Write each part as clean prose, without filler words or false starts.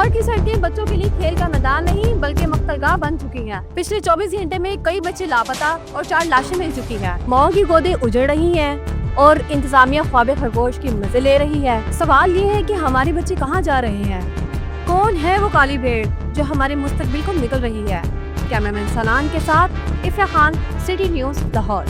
लाहौर की सड़कें बच्चों के लिए खेल का मैदान नहीं बल्कि मक्तलगाह बन चुकी हैं। पिछले 24 घंटे में कई बच्चे लापता और 4 लाशें मिल चुकी हैं। माओ की गोदें उजड़ रही हैं और इंतजामिया ख्वाबे खरगोश की मजे ले रही है। सवाल ये है कि हमारे बच्चे कहाँ जा रहे हैं? कौन है वो काली भेड़ जो हमारे मुस्तकबिल को निकल रही है? कैमरामैन सनान के साथ इफ्रा खान, सिटी न्यूज़, लाहौर।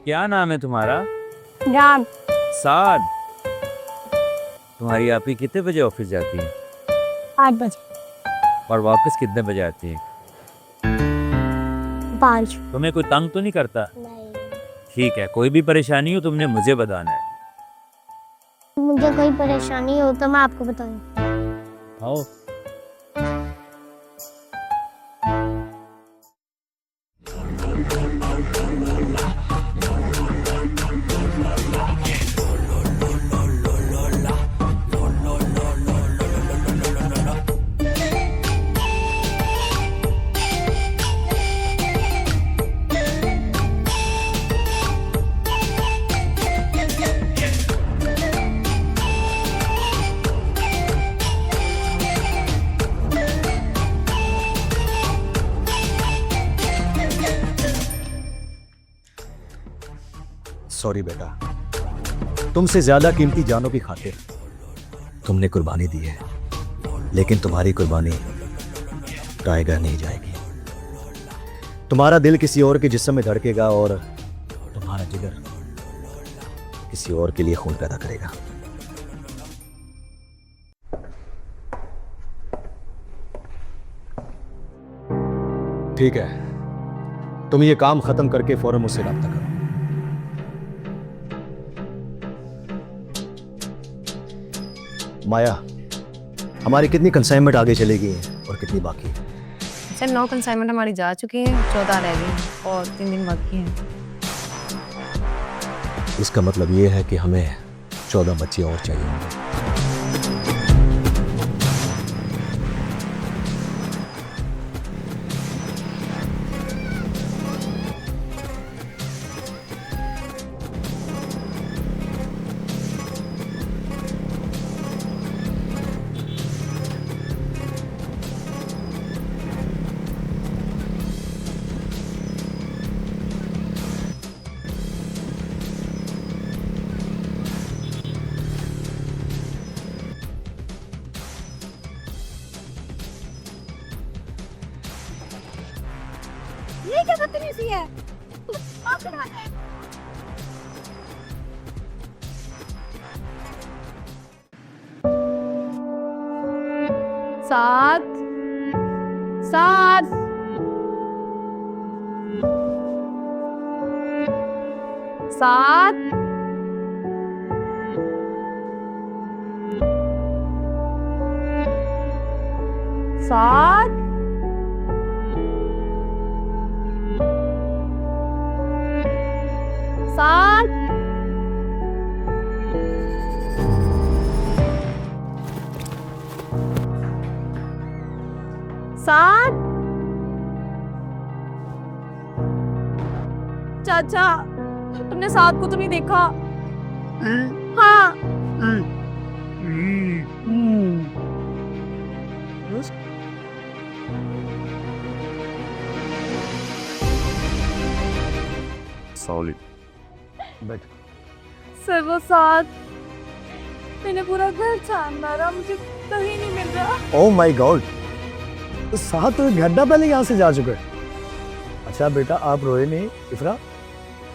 क्या नाम है तुम्हारा? जान। साद। तुम्हारी आपी कितने बजे ऑफिस जाती है? 8 बजे। और वापस कितने बजे आती है? 5। तुम्हें कोई तंग तो नहीं करता? नहीं। ठीक है, कोई भी परेशानी हो तुमने मुझे बताना है। मुझे कोई परेशानी हो तो मैं आपको बताऊंगा। आओ। सॉरी बेटा, तुमसे ज्यादा कीमती जानों की खातिर तुमने कुर्बानी दी है, लेकिन तुम्हारी कुर्बानी टाइगर नहीं जाएगी। तुम्हारा दिल किसी और के जिस्म में धड़केगा और तुम्हारा जिगर किसी और के लिए खून पैदा करेगा। ठीक है, तुम ये काम खत्म करके फौरन मुझसे रब्ता करो। माया, हमारी कितनी कंसाइनमेंट आगे चलेगी और कितनी बाकी है? सर 9 कंसाइनमेंट हमारी जा चुकी हैं, 14 रह गई और 3 दिन बाकी हैं। इसका मतलब ये है कि हमें 14 बच्चे और चाहिए होंगे। ये क्या बदतमीजी है? सात 7 चाचा, तुमने 7 को तो नहीं देखा? हाँ। सॉलिड। बैठ। सर वो 7, मैंने पूरा घर छान डाला, मुझे कहीं नहीं मिल रहा। ओह माय गॉड, 7 घंटा पहले यहाँ से जा चुके हैं। अच्छा बेटा, आप रोए नहीं। इफ्रा,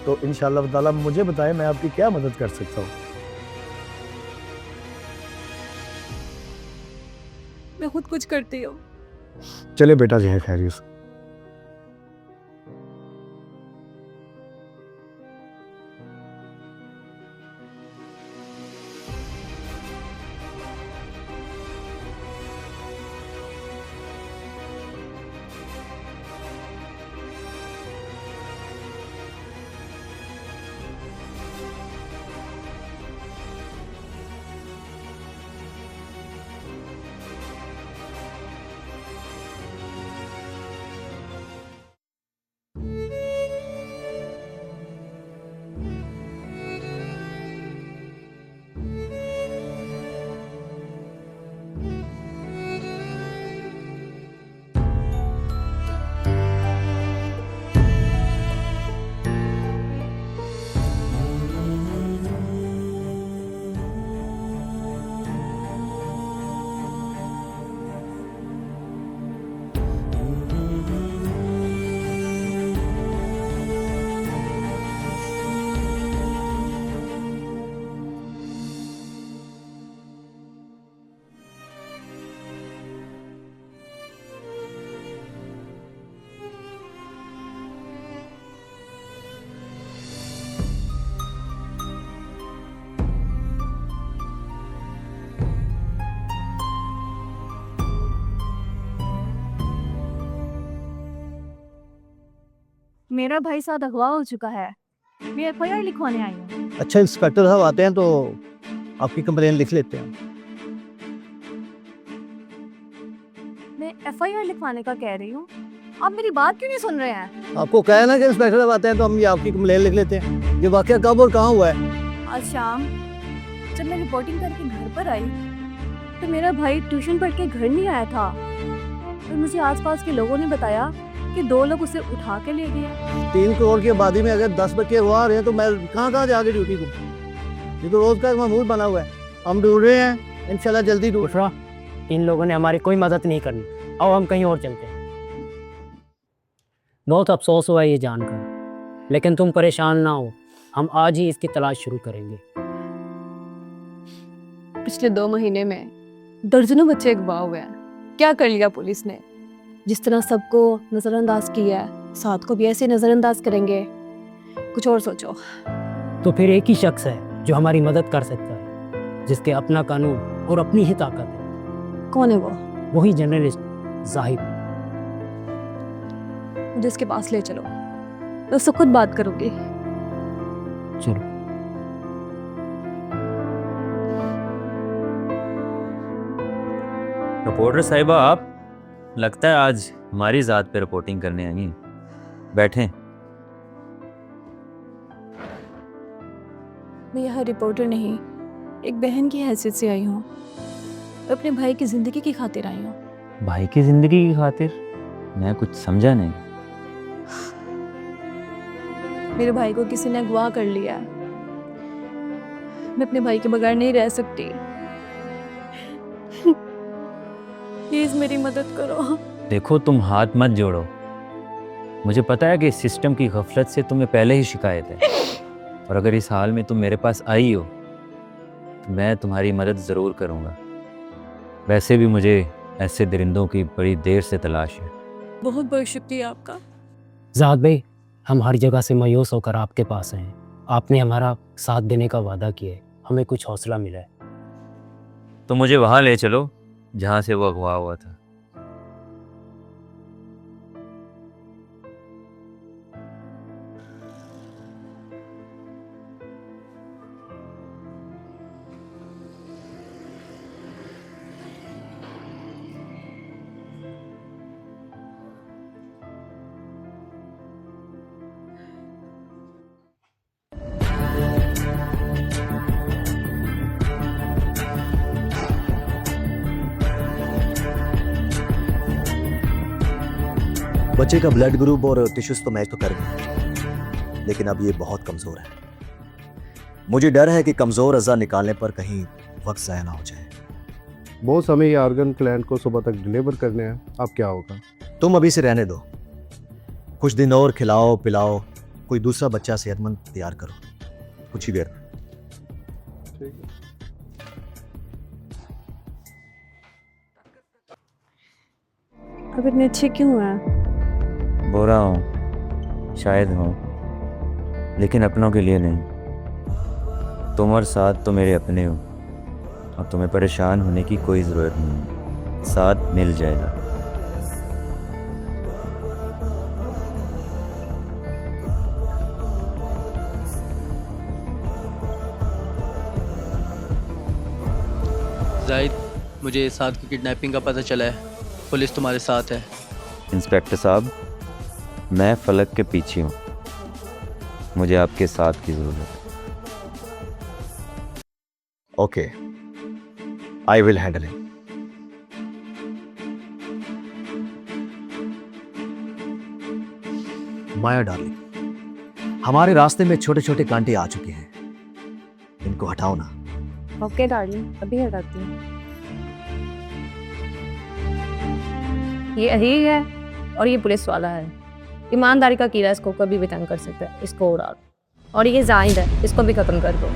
तो इंशाअल्लाह ताला मुझे बताएं मैं आपकी क्या मदद कर सकता हूँ। मैं खुद कुछ करती हूँ। चले बेटा जी है खैरियत से। मेरा भाई साहब अगवा हो चुका है। मैं एफआईआर लिखवाने आई हूँ। अच्छा इंस्पेक्टर साहब आते हैं तो आपकी कंप्लेन लिख लेते हैं। मैं एफआईआर लिखवाने का कह रही हूँ, आप मेरी बात क्यों नहीं सुन रहे हैं? आपको कहा ना कि इंस्पेक्टर साहब आते हैं तो हम ये आपकी कंप्लेन लिख लेते हैं। ये वाकया कब और कहाँ हुआ है? आज शाम जब मैं रिपोर्टिंग करके घर पर आई तो मेरा भाई ट्यूशन पढ़ के घर नहीं आया था। फिर मुझे आसपास के लोगों ने बताया कि 2 लोग उसे उठा के ले गए। 3 करोड़ की आबादी में अगर 10 बच्चे हुआ रहे हैं तो मैं कहाँ जाके ड्यूटी दूँ? ये तो रोज का एक मामूल बना हुआ है। हम ढूंढ रहे हैं, इंशाल्लाह जल्दी ढूंढ। बुशरा, इन लोगों ने हमारी कोई मदद नहीं करनी। अब हम कहीं और चलते हैं। बहुत अफसोस हुआ ये जानकर, लेकिन तुम परेशान ना हो, हम आज ही इसकी तलाश शुरू करेंगे। पिछले 2 महीने में दर्जनों बच्चे अगवा हुए हैं। क्या कर लिया पुलिस ने? जिस तरह सबको नज़रअंदाज किया है, साथ को भी ऐसे नज़रअंदाज करेंगे। कुछ और सोचो। तो फिर एक ही शख्स है जो हमारी मदद कर सकता है, जिसके अपना कानून और अपनी ही ताकत है। कौन है वो? वही जर्नलिस्ट जाहिद। मुझे इसके पास ले चलो, मैं उससे खुद बात करूंगी। चलो। रिपोर्टर साहिबा, आप लगता है आज हमारी ज़ात पे रिपोर्टिंग करने आई हैं। बैठें। मैं यहाँ रिपोर्टर नहीं, एक बहन की हैसियत से आई हूँ। मैं अपने भाई की ज़िंदगी की खातिर आई हूँ। भाई की ज़िंदगी की खातिर? मैं कुछ समझा नहीं। मेरे भाई को किसी ने अगवा कर लिया है। मैं अपने भाई के बगैर नहीं रह सकती। प्लीज मेरी मदद करो। देखो, तुम हाथ मत जोड़ो। मुझे पता है कि इस सिस्टम की गफलत से तुम्हें पहले ही शिकायत है, और अगर इस हाल में तुम मेरे पास आई हो तो मैं तुम्हारी मदद ज़रूर करूँगा। वैसे भी मुझे ऐसे दरिंदों की बड़ी देर से तलाश है। बहुत बहुत शुक्रिया आपका। जाहिद भाई, हम हर जगह से मायूस होकर आपके पास हैं। आपने हमारा साथ देने का वादा किया है, हमें कुछ हौसला मिला है। तो मुझे वहाँ ले चलो जहाँ से वो अगवा हुआ था। बच्चे का ब्लड ग्रुप और टिश्यूज तो मैच तो कर गए, लेकिन अब ये बहुत कमजोर है। मुझे डर है कि कमजोर अज़ा निकालने पर कहीं वक्त ज़ाया ना हो जाए। बॉस, हमें ये आर्गन क्लाइंट को सुबह तक डिलीवर करने हैं। अब क्या होगा? तुम अभी से रहने दो, कुछ दिन और खिलाओ पिलाओ, कोई दूसरा बच्चा सेहतमंद तैयार करो, कुछ ही देर में। अब इतने अच्छे क्यों हैं? बुरा हूँ शायद हूँ, लेकिन अपनों के लिए नहीं। तुम और साथ तो मेरे अपने हो, और तुम्हें परेशान होने की कोई ज़रूरत नहीं। साथ मिल जाएगा। जाहिद, मुझे साद की किडनैपिंग का पता चला है। पुलिस तुम्हारे साथ है। इंस्पेक्टर साहब, मैं फलक के पीछे हूँ, मुझे आपके साथ की ज़रूरत है। Okay, I will handle it. Maya darling, हमारे रास्ते में छोटे छोटे कांटे आ चुके हैं, इनको हटाओ ना। ओके डार्लिंग, अभी हटाती हूँ। ये अहीर है और ये पुलिस वाला है। ईमानदारी का कीड़ा इसको कभी भी तंग कर सकता है, इसको उड़ा दो। और ये जाहिद है, इसको भी खत्म कर दो।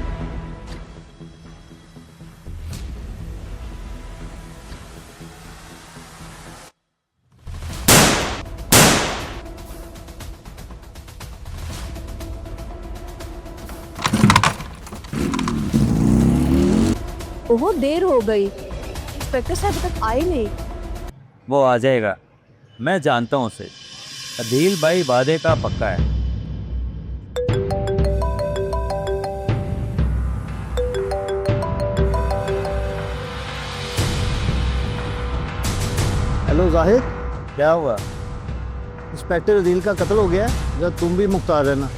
बहुत देर हो गई, इंस्पेक्टर साहब अभी तक आए नहीं। वो आ जाएगा, मैं जानता हूँ उसे। अदील भाई वादे का पक्का है। हेलो जाहिद, क्या हुआ? इंस्पेक्टर अदील का कत्ल हो गया है, जब तुम भी मुख्तार रहना।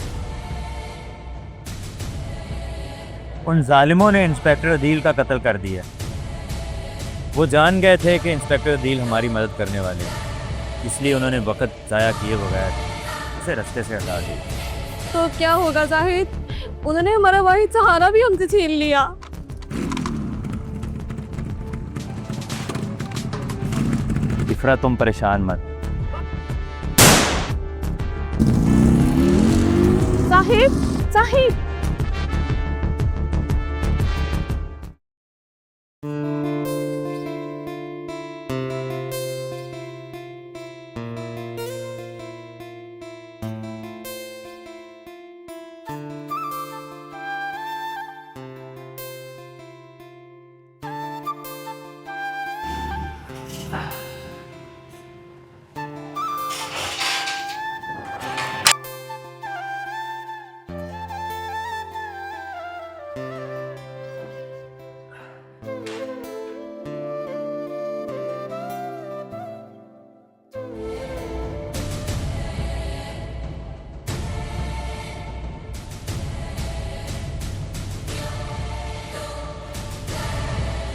उन जालिमों ने इंस्पेक्टर अदील का कत्ल कर दिया। वो जान गए थे कि इंस्पेक्टर अदील हमारी मदद करने वाले हैं, इसलिए उन्होंने वक्त ज़ाया किए बगैर उसे रास्ते से हटा दिया। तो क्या होगा जाहिद? उन्होंने हमारा वाहिद सहारा भी हमसे छीन लिया। इफरा, तुम परेशान मत। साहिब, साहिब,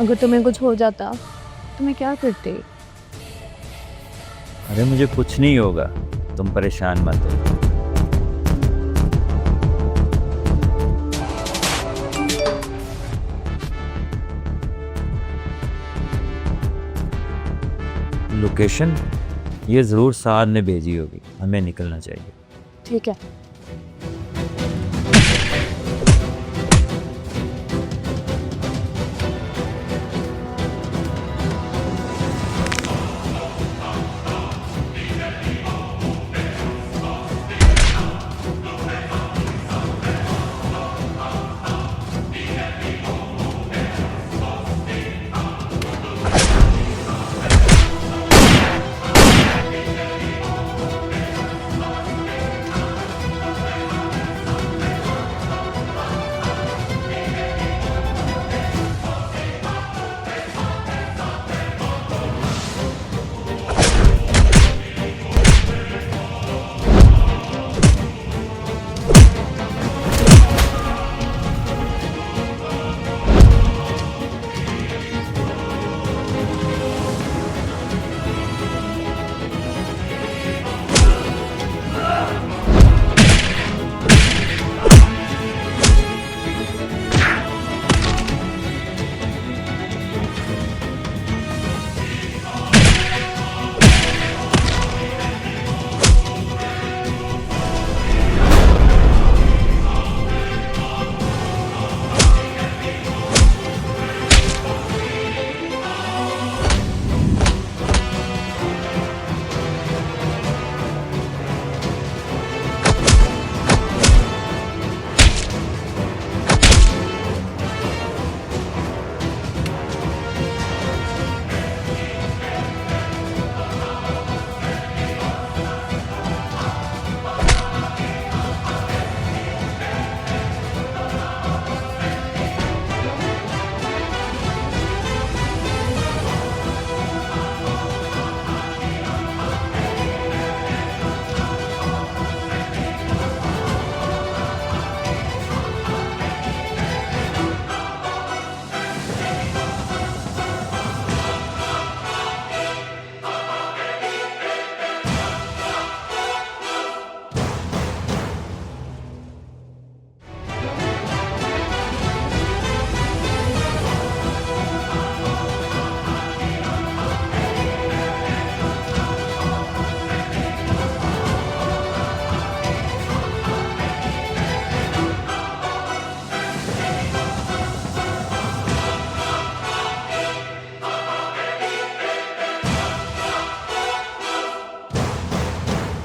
अगर तुम्हें कुछ हो जाता तो मैं क्या करती? अरे मुझे कुछ नहीं होगा, तुम परेशान मत हो। लोकेशन ये ज़रूर साद ने भेजी होगी, हमें निकलना चाहिए। ठीक है।